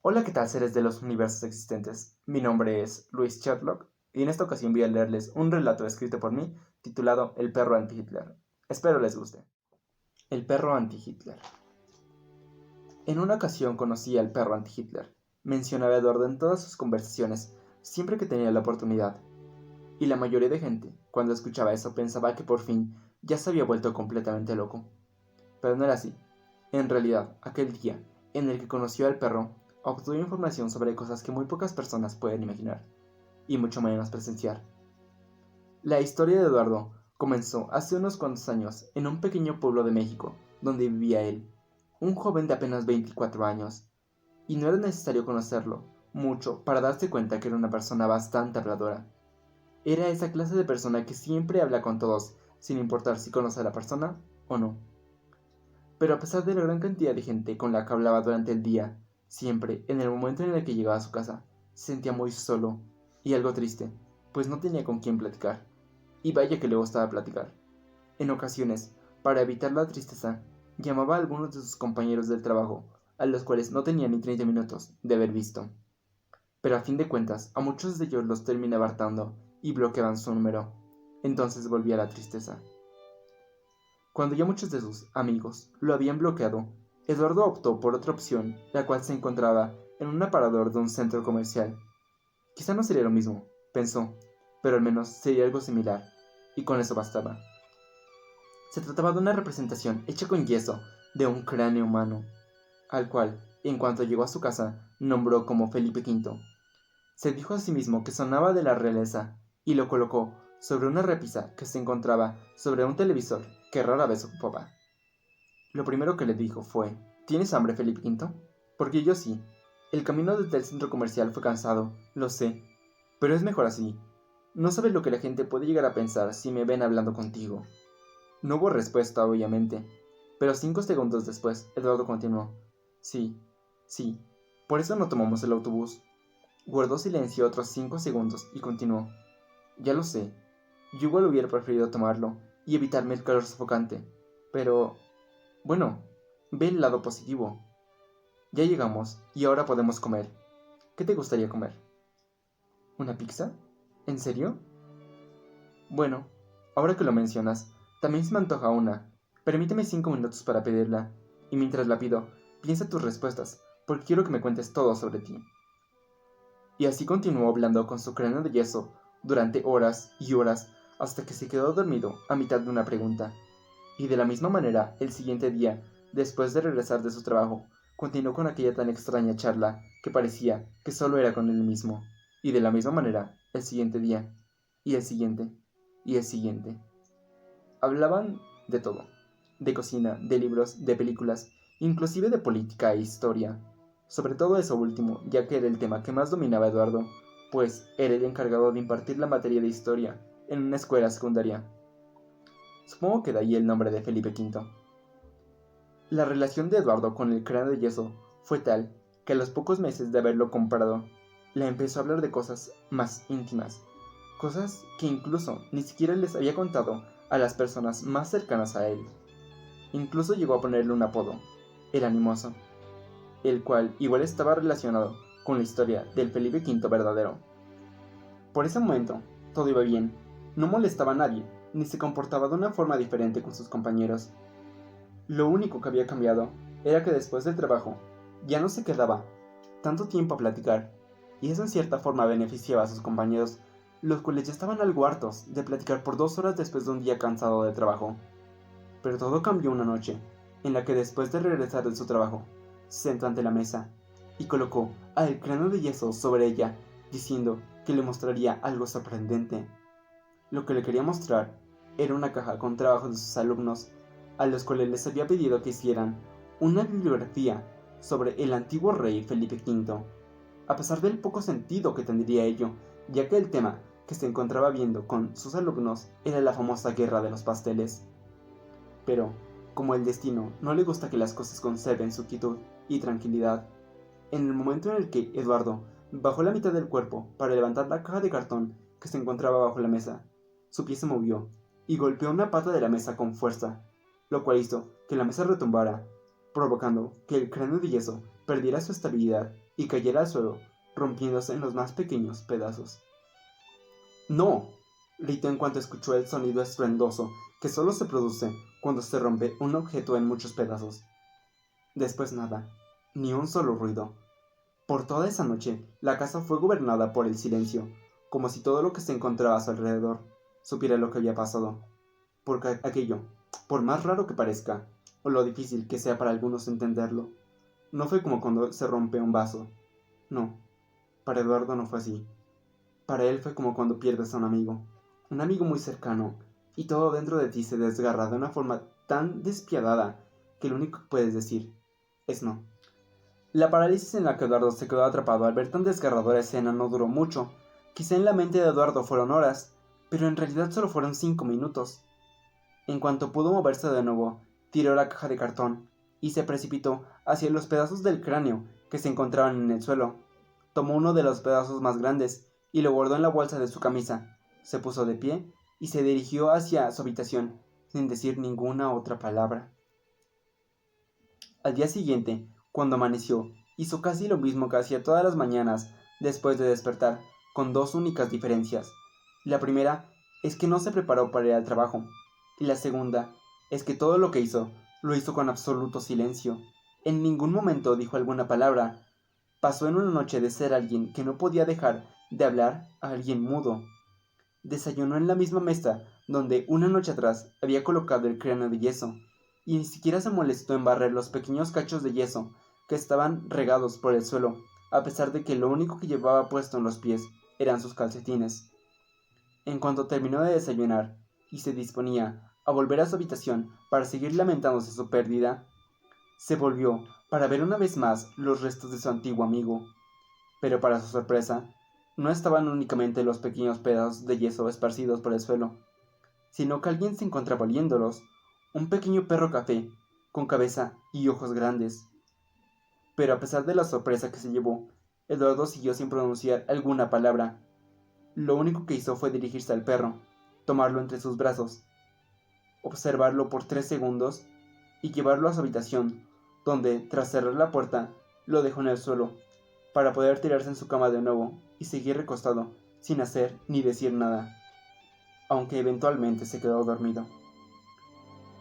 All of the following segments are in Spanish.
Hola, ¿qué tal, seres de los universos existentes? Mi nombre es Luis Sherlock y en esta ocasión voy a leerles un relato escrito por mí titulado El perro anti-Hitler. Espero les guste. El perro anti-Hitler. En una ocasión conocí al perro anti-Hitler. Mencionaba a Eduardo en todas sus conversaciones, siempre que tenía la oportunidad. Y la mayoría de gente, cuando escuchaba eso, pensaba que por fin ya se había vuelto completamente loco. Pero no era así. En realidad, aquel día en el que conoció al perro, obtuvo información sobre cosas que muy pocas personas pueden imaginar, y mucho menos presenciar. La historia de Eduardo comenzó hace unos cuantos años en un pequeño pueblo de México, donde vivía él, un joven de apenas 24 años, y no era necesario conocerlo mucho para darse cuenta que era una persona bastante habladora. Era esa clase de persona que siempre habla con todos, sin importar si conoce a la persona o no. Pero a pesar de la gran cantidad de gente con la que hablaba durante el día, siempre, en el momento en el que llegaba a su casa, se sentía muy solo y algo triste, pues no tenía con quién platicar. Y vaya que le gustaba platicar. En ocasiones, para evitar la tristeza, llamaba a algunos de sus compañeros del trabajo, a los cuales no tenía ni 30 minutos de haber visto. Pero a fin de cuentas, a muchos de ellos los terminaba hartando y bloqueaban su número. Entonces volvía la tristeza. Cuando ya muchos de sus amigos lo habían bloqueado, Eduardo optó por otra opción, la cual se encontraba en un aparador de un centro comercial. Quizá no sería lo mismo, pensó, pero al menos sería algo similar, y con eso bastaba. Se trataba de una representación hecha con yeso de un cráneo humano, al cual, en cuanto llegó a su casa, nombró como Felipe V. Se dijo a sí mismo que sonaba de la realeza, y lo colocó sobre una repisa que se encontraba sobre un televisor que rara vez ocupaba. Lo primero que le dijo fue: ¿Tienes hambre, Felipe V? Porque yo sí. El camino desde el centro comercial fue cansado, lo sé, pero es mejor así. No sabes lo que la gente puede llegar a pensar si me ven hablando contigo. No hubo respuesta, obviamente, pero 5 segundos después, Eduardo continuó: Sí, sí, por eso no tomamos el autobús. Guardó silencio otros 5 segundos y continuó: Ya lo sé, yo igual hubiera preferido tomarlo y evitarme el calor sofocante, pero bueno, ve el lado positivo. Ya llegamos y ahora podemos comer. ¿Qué te gustaría comer? ¿Una pizza? ¿En serio? Bueno, ahora que lo mencionas, también se me antoja una. Permíteme 5 minutos para pedirla. Y mientras la pido, piensa tus respuestas, porque quiero que me cuentes todo sobre ti. Y así continuó hablando con su cráneo de yeso durante horas y horas hasta que se quedó dormido a mitad de una pregunta. Y de la misma manera, el siguiente día, después de regresar de su trabajo, continuó con aquella tan extraña charla que parecía que solo era con él mismo. Y de la misma manera, el siguiente día, y el siguiente, y el siguiente. Hablaban de todo, de cocina, de libros, de películas, inclusive de política e historia. Sobre todo eso último, ya que era el tema que más dominaba Eduardo, pues era el encargado de impartir la materia de historia en una escuela secundaria. Supongo que de ahí el nombre de Felipe V. La relación de Eduardo con el cráneo de yeso fue tal que a los pocos meses de haberlo comprado, le empezó a hablar de cosas más íntimas, cosas que incluso ni siquiera les había contado a las personas más cercanas a él. Incluso llegó a ponerle un apodo, el Animoso, el cual igual estaba relacionado con la historia del Felipe V verdadero. Por ese momento, todo iba bien, no molestaba a nadie, ni se comportaba de una forma diferente con sus compañeros. Lo único que había cambiado era que después del trabajo ya no se quedaba tanto tiempo a platicar, y eso en cierta forma beneficiaba a sus compañeros, los cuales ya estaban algo hartos de platicar por 2 horas después de un día cansado de trabajo. Pero todo cambió una noche, en la que después de regresar de su trabajo, se sentó ante la mesa y colocó al cráneo de yeso sobre ella, diciendo que le mostraría algo sorprendente. Lo que le quería mostrar era una caja con trabajos de sus alumnos, a los cuales les había pedido que hicieran una bibliografía sobre el antiguo rey Felipe V, a pesar del poco sentido que tendría ello, ya que el tema que se encontraba viendo con sus alumnos era la famosa guerra de los pasteles. Pero, como el destino no le gusta que las cosas conserven su quietud y tranquilidad, en el momento en el que Eduardo bajó la mitad del cuerpo para levantar la caja de cartón que se encontraba bajo la mesa, su pie se movió y golpeó una pata de la mesa con fuerza, lo cual hizo que la mesa retumbara, provocando que el cráneo de yeso perdiera su estabilidad y cayera al suelo, rompiéndose en los más pequeños pedazos. ¡No!, gritó en cuanto escuchó el sonido estruendoso que solo se produce cuando se rompe un objeto en muchos pedazos. Después nada, ni un solo ruido. Por toda esa noche, la casa fue gobernada por el silencio, como si todo lo que se encontraba a su alrededor supiera lo que había pasado. Porque aquello, por más raro que parezca, o lo difícil que sea para algunos entenderlo, no fue como cuando se rompe un vaso. No, para Eduardo no fue así. Para él fue como cuando pierdes a un amigo muy cercano, y todo dentro de ti se desgarra de una forma tan despiadada que lo único que puedes decir es no. La parálisis en la que Eduardo se quedó atrapado al ver tan desgarradora escena no duró mucho. Quizá en la mente de Eduardo fueron horas, pero en realidad solo fueron 5 minutos. En cuanto pudo moverse de nuevo, tiró la caja de cartón y se precipitó hacia los pedazos del cráneo que se encontraban en el suelo. Tomó uno de los pedazos más grandes y lo guardó en la bolsa de su camisa. Se puso de pie y se dirigió hacia su habitación, sin decir ninguna otra palabra. Al día siguiente, cuando amaneció, hizo casi lo mismo que hacía todas las mañanas después de despertar, con dos únicas diferencias. La primera es que no se preparó para ir al trabajo, y la segunda es que todo lo que hizo, lo hizo con absoluto silencio. En ningún momento dijo alguna palabra. Pasó en una noche de ser alguien que no podía dejar de hablar a alguien mudo. Desayunó en la misma mesa donde una noche atrás había colocado el cráneo de yeso, y ni siquiera se molestó en barrer los pequeños cachos de yeso que estaban regados por el suelo, a pesar de que lo único que llevaba puesto en los pies eran sus calcetines. En cuanto terminó de desayunar y se disponía a volver a su habitación para seguir lamentándose su pérdida, se volvió para ver una vez más los restos de su antiguo amigo. Pero para su sorpresa, no estaban únicamente los pequeños pedazos de yeso esparcidos por el suelo, sino que alguien se encontraba oliéndolos, un pequeño perro café, con cabeza y ojos grandes. Pero a pesar de la sorpresa que se llevó, Eduardo siguió sin pronunciar alguna palabra. Lo único que hizo fue dirigirse al perro, tomarlo entre sus brazos, observarlo por 3 segundos y llevarlo a su habitación, donde, tras cerrar la puerta, lo dejó en el suelo, para poder tirarse en su cama de nuevo y seguir recostado, sin hacer ni decir nada, aunque eventualmente se quedó dormido.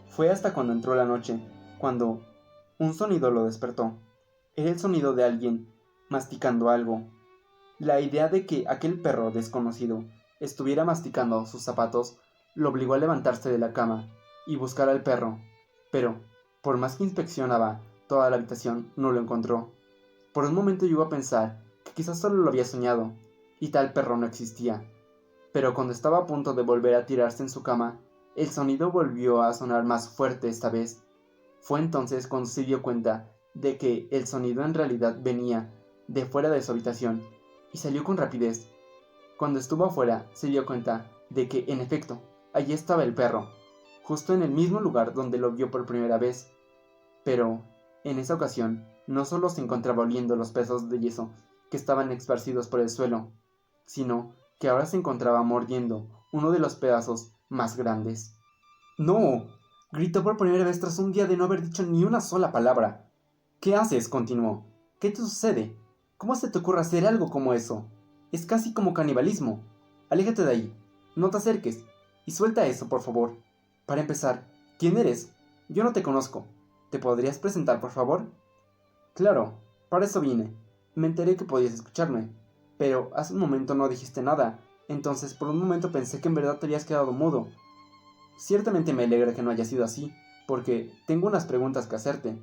Fue hasta cuando entró la noche, cuando un sonido lo despertó. Era el sonido de alguien masticando algo. La idea de que aquel perro desconocido estuviera masticando sus zapatos lo obligó a levantarse de la cama y buscar al perro, pero, por más que inspeccionaba toda la habitación, no lo encontró. Por un momento llegó a pensar que quizás solo lo había soñado, y tal perro no existía. Pero cuando estaba a punto de volver a tirarse en su cama, el sonido volvió a sonar más fuerte esta vez. Fue entonces cuando se dio cuenta de que el sonido en realidad venía de fuera de su habitación, y salió con rapidez. Cuando estuvo afuera, se dio cuenta de que, en efecto, allí estaba el perro, justo en el mismo lugar donde lo vio por primera vez. Pero, en esa ocasión, no solo se encontraba oliendo los pedazos de yeso que estaban esparcidos por el suelo, sino que ahora se encontraba mordiendo uno de los pedazos más grandes. ¡No!, gritó por primera vez tras un día de no haber dicho ni una sola palabra. ¿Qué haces?, continuó. ¿Qué te sucede? ¿Cómo se te ocurre hacer algo como eso? Es casi como canibalismo. Aléjate de ahí, no te acerques, y suelta eso, por favor. Para empezar, ¿quién eres? Yo no te conozco. ¿Te podrías presentar, por favor? Claro, para eso vine. Me enteré que podías escucharme, pero hace un momento no dijiste nada, entonces por un momento pensé que en verdad te habías quedado mudo. Ciertamente me alegra que no haya sido así, porque tengo unas preguntas que hacerte,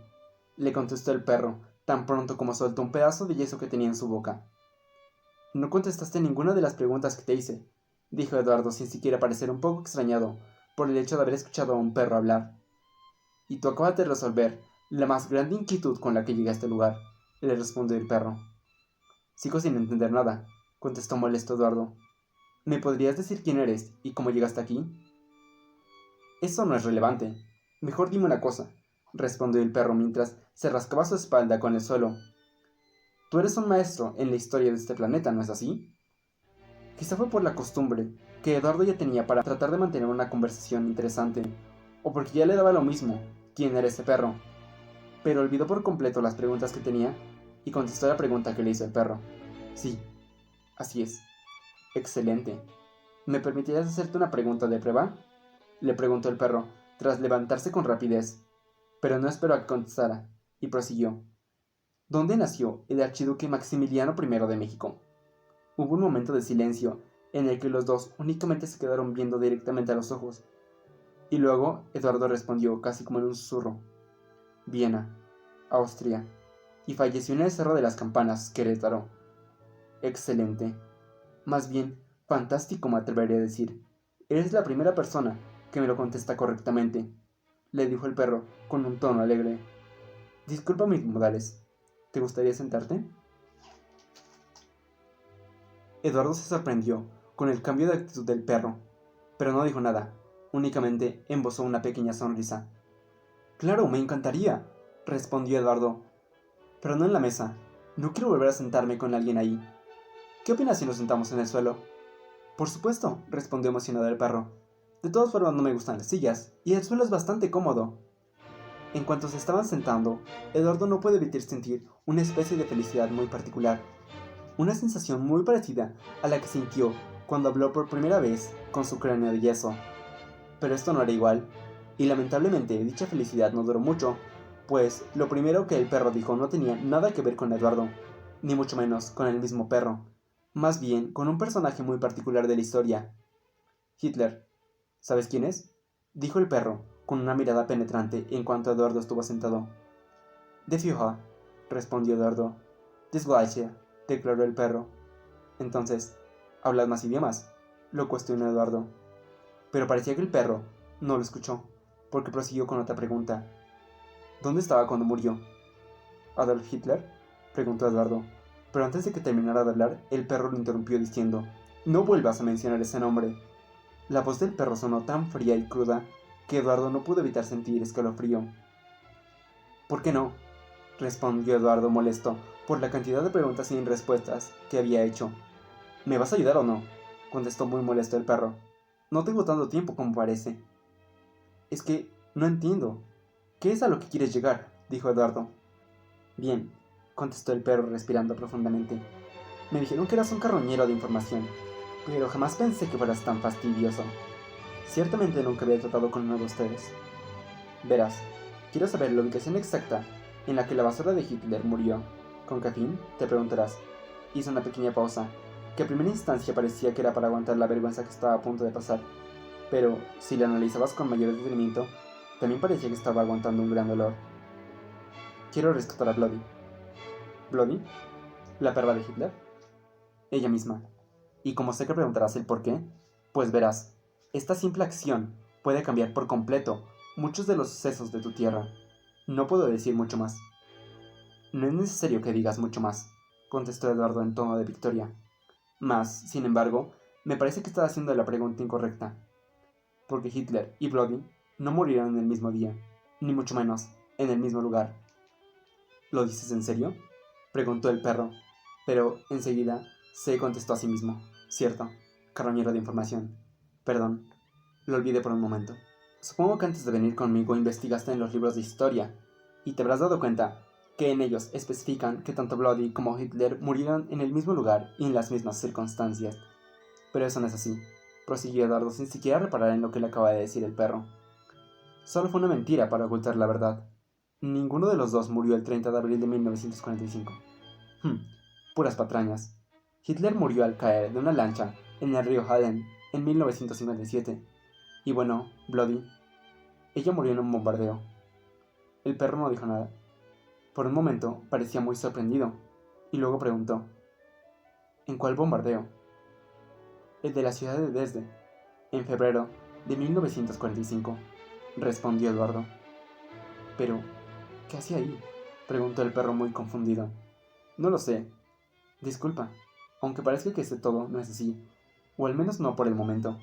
le contestó el perro, tan pronto como soltó un pedazo de yeso que tenía en su boca. No contestaste ninguna de las preguntas que te hice, dijo Eduardo sin siquiera parecer un poco extrañado por el hecho de haber escuchado a un perro hablar. Y tú acabas de resolver la más grande inquietud con la que llegué a este lugar, le respondió el perro. Sigo sin entender nada, contestó molesto Eduardo. ¿Me podrías decir quién eres y cómo llegaste aquí? Eso no es relevante. Mejor dime una cosa, respondió el perro mientras se rascaba su espalda con el suelo. Tú eres un maestro en la historia de este planeta, ¿no es así? Quizá fue por la costumbre que Eduardo ya tenía para tratar de mantener una conversación interesante, o porque ya le daba lo mismo quién era ese perro, pero olvidó por completo las preguntas que tenía y contestó la pregunta que le hizo el perro. Sí, así es. Excelente. ¿Me permitirías hacerte una pregunta de prueba? Le preguntó el perro, tras levantarse con rapidez, pero no esperó a que contestara, y prosiguió. ¿Dónde nació el archiduque Maximiliano I de México? Hubo un momento de silencio en el que los dos únicamente se quedaron viendo directamente a los ojos, y luego Eduardo respondió casi como en un susurro. Viena, Austria, y falleció en el Cerro de las Campanas, Querétaro. Excelente. Más bien, fantástico me atrevería a decir. Eres la primera persona que me lo contesta correctamente, le dijo el perro con un tono alegre. Disculpa mis modales. ¿Te gustaría sentarte? Eduardo se sorprendió con el cambio de actitud del perro, pero no dijo nada, únicamente embozó una pequeña sonrisa. Claro, me encantaría, respondió Eduardo, pero no en la mesa. No quiero volver a sentarme con alguien ahí. ¿Qué opinas si nos sentamos en el suelo? Por supuesto, respondió emocionado el perro. De todas formas no me gustan las sillas, y el suelo es bastante cómodo. En cuanto se estaban sentando, Eduardo no puede evitar sentir una especie de felicidad muy particular, una sensación muy parecida a la que sintió cuando habló por primera vez con su cráneo de yeso. Pero esto no era igual, y lamentablemente dicha felicidad no duró mucho, pues lo primero que el perro dijo no tenía nada que ver con Eduardo, ni mucho menos con el mismo perro, más bien con un personaje muy particular de la historia. Hitler. ¿Sabes quién es? Dijo el perro, con una mirada penetrante en cuanto Eduardo estuvo sentado. De Führer, respondió Eduardo. Desgracia, declaró el perro. Entonces, ¿hablas más idiomas? Lo cuestionó Eduardo. Pero parecía que el perro no lo escuchó, porque prosiguió con otra pregunta. ¿Dónde estaba cuando murió? ¿Adolf Hitler? Preguntó Eduardo. Pero antes de que terminara de hablar, el perro lo interrumpió diciendo, no vuelvas a mencionar ese nombre. La voz del perro sonó tan fría y cruda que Eduardo no pudo evitar sentir escalofrío. ¿Por qué no? Respondió Eduardo molesto por la cantidad de preguntas sin respuestas que había hecho. ¿Me vas a ayudar o no? Contestó muy molesto el perro. No tengo tanto tiempo como parece. Es que no entiendo. ¿Qué es a lo que quieres llegar? Dijo Eduardo. Bien, contestó el perro respirando profundamente. Me dijeron que eras un carroñero de información, pero jamás pensé que fueras tan fastidioso. Ciertamente nunca había tratado con uno de ustedes. Verás, quiero saber la ubicación exacta en la que la basura de Hitler murió. ¿Con qué fin? Te preguntarás. Hizo una pequeña pausa, que a primera instancia parecía que era para aguantar la vergüenza que estaba a punto de pasar, pero si la analizabas con mayor detenimiento, también parecía que estaba aguantando un gran dolor. Quiero rescatar a Bloody. ¿Bloody? ¿La perra de Hitler? Ella misma. Y como sé que preguntarás el por qué, pues verás, esta simple acción puede cambiar por completo muchos de los sucesos de tu tierra. No puedo decir mucho más. No es necesario que digas mucho más, contestó Eduardo en tono de victoria. Mas, sin embargo, me parece que estás haciendo la pregunta incorrecta. Porque Hitler y Bloody no murieron en el mismo día, ni mucho menos en el mismo lugar. ¿Lo dices en serio? Preguntó el perro, pero enseguida se contestó a sí mismo. Cierto, carroñero de información. Perdón, lo olvidé por un momento. Supongo que antes de venir conmigo investigaste en los libros de historia, y te habrás dado cuenta que en ellos especifican que tanto Bloody como Hitler murieron en el mismo lugar y en las mismas circunstancias. Pero eso no es así, prosiguió Eduardo sin siquiera reparar en lo que le acaba de decir el perro. Solo fue una mentira para ocultar la verdad. Ninguno de los dos murió el 30 de abril de 1945. Puras patrañas. Hitler murió al caer de una lancha en el río Haden en 1957. Y bueno, Bloody, ella murió en un bombardeo. El perro no dijo nada. Por un momento parecía muy sorprendido, y luego preguntó, ¿en cuál bombardeo? El de la ciudad de Dresde, en febrero de 1945, respondió Eduardo. Pero, ¿qué hacía ahí? Preguntó el perro muy confundido. No lo sé. Disculpa, aunque parezca que sé todo, no es así, o al menos no por el momento,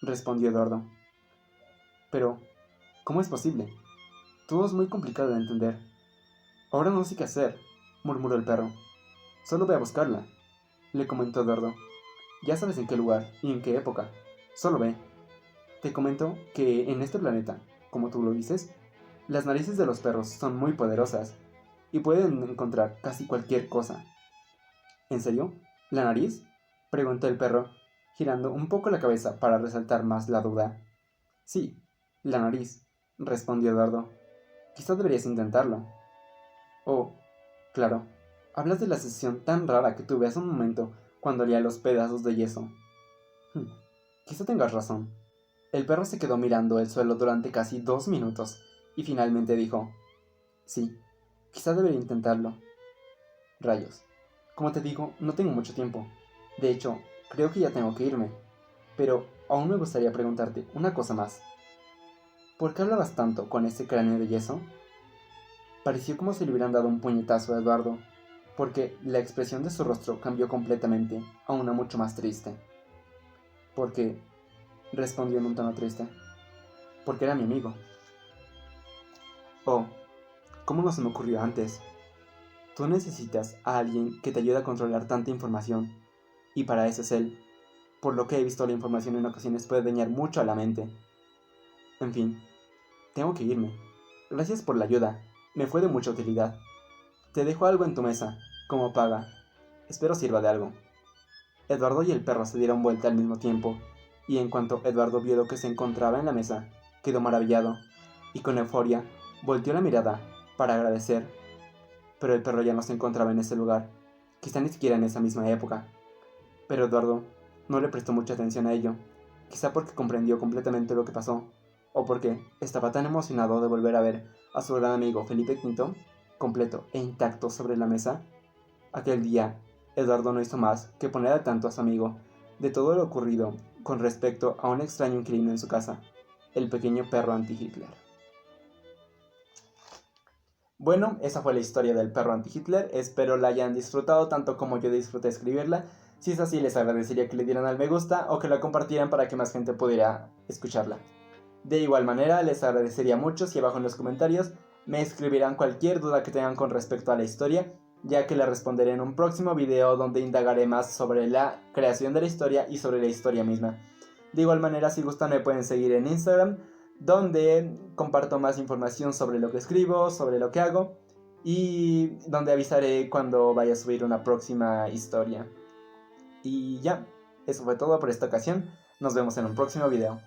respondió Eduardo. Pero, ¿cómo es posible? Todo es muy complicado de entender. Ahora no sé qué hacer, murmuró el perro. Solo ve a buscarla, le comentó Eduardo. Ya sabes en qué lugar y en qué época. Solo ve. Te comento que en este planeta, como tú lo dices, las narices de los perros son muy poderosas, y pueden encontrar casi cualquier cosa. ¿En serio? ¿La nariz?, preguntó el perro, girando un poco la cabeza para resaltar más la duda. Sí, la nariz, respondió Eduardo. Quizá deberías intentarlo. Oh, claro. Hablas de la sesión tan rara que tuve hace un momento cuando olía los pedazos de yeso. Hmm, quizá tengas razón. El perro se quedó mirando el suelo durante casi 2 minutos y finalmente dijo: sí, quizá debería intentarlo. Rayos. Como te digo, no tengo mucho tiempo. De hecho, creo que ya tengo que irme. Pero aún me gustaría preguntarte una cosa más. ¿Por qué hablabas tanto con ese cráneo de yeso? Pareció como si le hubieran dado un puñetazo a Eduardo, porque la expresión de su rostro cambió completamente a una mucho más triste. Porque, respondió en un tono triste, porque era mi amigo. Oh, ¿cómo no se me ocurrió antes? Tú necesitas a alguien que te ayude a controlar tanta información, y para eso es él. Por lo que he visto, la información en ocasiones puede dañar mucho a la mente. En fin, tengo que irme. Gracias por la ayuda, me fue de mucha utilidad. Te dejo algo en tu mesa, como paga. Espero sirva de algo. Eduardo y el perro se dieron vuelta al mismo tiempo, y en cuanto Eduardo vio lo que se encontraba en la mesa, quedó maravillado, y con euforia volteó la mirada para agradecer. Pero el perro ya no se encontraba en ese lugar, quizá ni siquiera en esa misma época. Pero Eduardo no le prestó mucha atención a ello, quizá porque comprendió completamente lo que pasó, o porque estaba tan emocionado de volver a ver a su gran amigo Felipe V, completo e intacto sobre la mesa. Aquel día, Eduardo no hizo más que poner al tanto a su amigo de todo lo ocurrido con respecto a un extraño inquilino en su casa, el pequeño perro anti-Hitler. Bueno, esa fue la historia del perro anti-Hitler. Espero la hayan disfrutado tanto como yo disfruté escribirla. Si es así, les agradecería que le dieran al me gusta o que la compartieran para que más gente pudiera escucharla. De igual manera, les agradecería mucho si abajo en los comentarios me escribirán cualquier duda que tengan con respecto a la historia, ya que la responderé en un próximo video donde indagaré más sobre la creación de la historia y sobre la historia misma. De igual manera, si gustan, me pueden seguir en Instagram, donde comparto más información sobre lo que escribo, sobre lo que hago, y donde avisaré cuando vaya a subir una próxima historia. Y ya, eso fue todo por esta ocasión. Nos vemos en un próximo video.